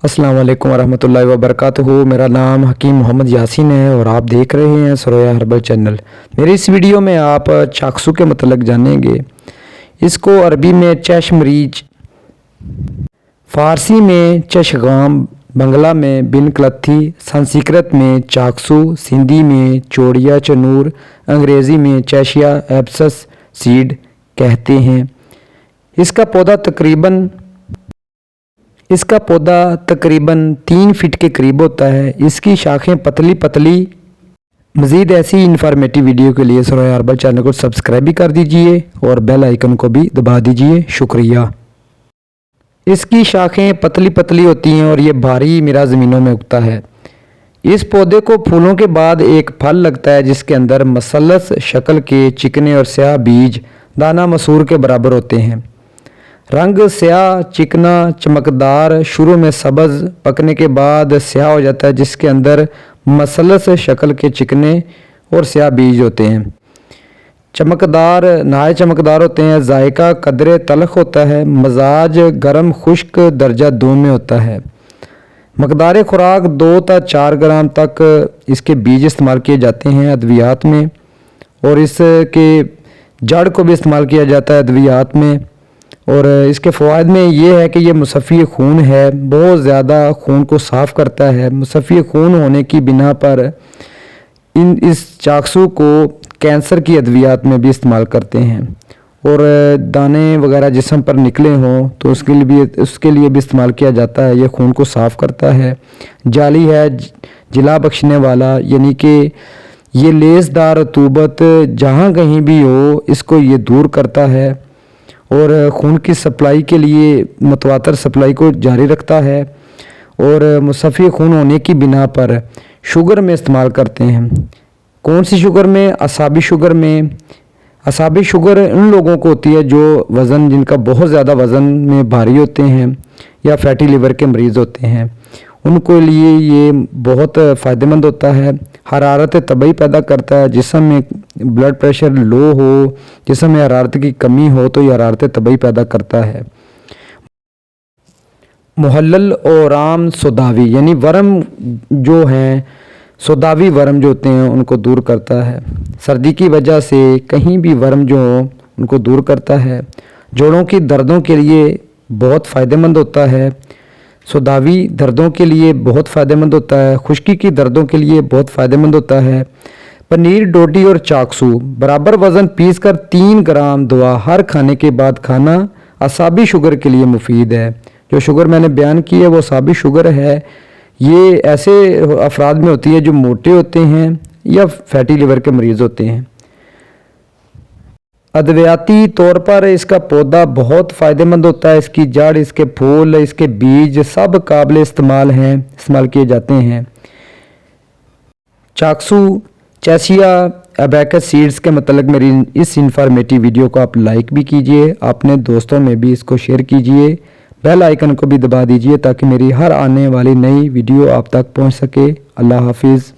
अस्सलाम वालेकुम वरहमतुल्लाहि वबरकातुहू। मेरा नाम हकीम मोहम्मद यासीन है और आप देख रहे हैं सरोया हर्बल चैनल। मेरी इस वीडियो में आप चाकसू के मतलब जानेंगे। इसको अरबी में चश्मरीज, फ़ारसी में चशगाम, बंगला में बिन क्लथी, संस्कृत में चाकसू, सिंधी में चोड़िया चनूर, अंग्रेज़ी में चैशिया एब्सस सीड कहते हैं। इसका पौधा तकरीबन 3 फीट के करीब होता है। इसकी शाखें पतली पतली। मज़ीद ऐसी इन्फॉर्मेटिव वीडियो के लिए सरोया हर्बल चैनल को सब्सक्राइब भी कर दीजिए और बेल आइकन को भी दबा दीजिए। शुक्रिया। इसकी शाखें पतली पतली होती हैं और ये भारी मिरा ज़मीनों में उगता है। इस पौधे को फूलों के बाद एक फल लगता है जिसके अंदर मसलस शक्ल के चिकने और स्याह बीज दाना मसूर के बराबर होते हैं। रंग स्याह चिकना चमकदार, शुरू में सब्ज़, पकने के बाद स्याह हो जाता है जिसके अंदर मसलस शक्ल के चिकने और स्याह बीज होते हैं। चमकदार नहाय चमकदार होते हैं। जायका कदरे तलख होता है। मजाज गर्म खुश्क दर्जा 2 में होता है। मकदार खुराक 2 से 4 ग्राम तक इसके बीज इस्तेमाल किए जाते हैं अद्वियात में, और इसके जड़ को भी इस्तेमाल किया जाता है अद्वियात में। और इसके फ़वाइद में ये है कि ये मुसफ़ी खून है, बहुत ज़्यादा खून को साफ़ करता है। मुसफ़ी खून होने की बिना पर इस चाकसू को कैंसर की अद्वियात में भी इस्तेमाल करते हैं, और दाने वगैरह जिस्म पर निकले हों तो उसके लिए भी इस्तेमाल किया जाता है। ये खून को साफ़ करता है। जाली है जिला बख्शने वाला, यानी कि ये लेसदार रतूबत जहाँ कहीं भी हो इसको ये दूर करता है और खून की सप्लाई के लिए मुतवातर सप्लाई को जारी रखता है। और मुसफ़ी खून होने की बिना पर शुगर में इस्तेमाल करते हैं। कौन सी शुगर में? असाबी शुगर में। असाबी शुगर उन लोगों को होती है जो जिनका बहुत ज़्यादा वज़न में भारी होते हैं या फैटी लिवर के मरीज़ होते हैं, उनको लिए ये बहुत फ़ायदेमंद होता है। हरारत तबई पैदा करता है। जिस्म में ब्लड प्रेशर लो हो, जिस्म में हरारत की कमी हो तो ये हरारत तबई पैदा करता है। मुहल्लल और आम सोदावी, यानी वर्म जो हैं, सोदावी वर्म जो होते हैं उनको दूर करता है। सर्दी की वजह से कहीं भी वर्म जो हो उनको दूर करता है। जोड़ों की दर्दों के लिए बहुत फ़ायदेमंद होता है। सोदावी दर्दों के लिए बहुत फ़ायदेमंद होता है। खुश्की की दर्दों के लिए बहुत फ़ायदेमंद होता है। पनीर, डोडी और चाकसू बराबर वज़न पीस कर 3 ग्राम दवा हर खाने के बाद खाना असाबी शुगर के लिए मुफीद है। जो शुगर मैंने बयान की है वो असाबी शुगर है। ये ऐसे अफराद में होती है जो मोटे होते हैं या फैटी लिवर के मरीज़ होते हैं। अद्वियाती तौर पर इसका पौधा बहुत फ़ायदेमंद होता है। इसकी जड़, इसके फूल, इसके बीज सब काबिल इस्तेमाल किए जाते हैं। चाकसू चैशिया एबैकस सीड्स के मतलब मेरी इस इन्फॉर्मेटिव वीडियो को आप लाइक भी कीजिए, अपने दोस्तों में भी इसको शेयर कीजिए, बेल आइकन को भी दबा दीजिए ताकि मेरी हर आने वाली नई वीडियो आप तक पहुंच सके। अल्लाह हाफिज़।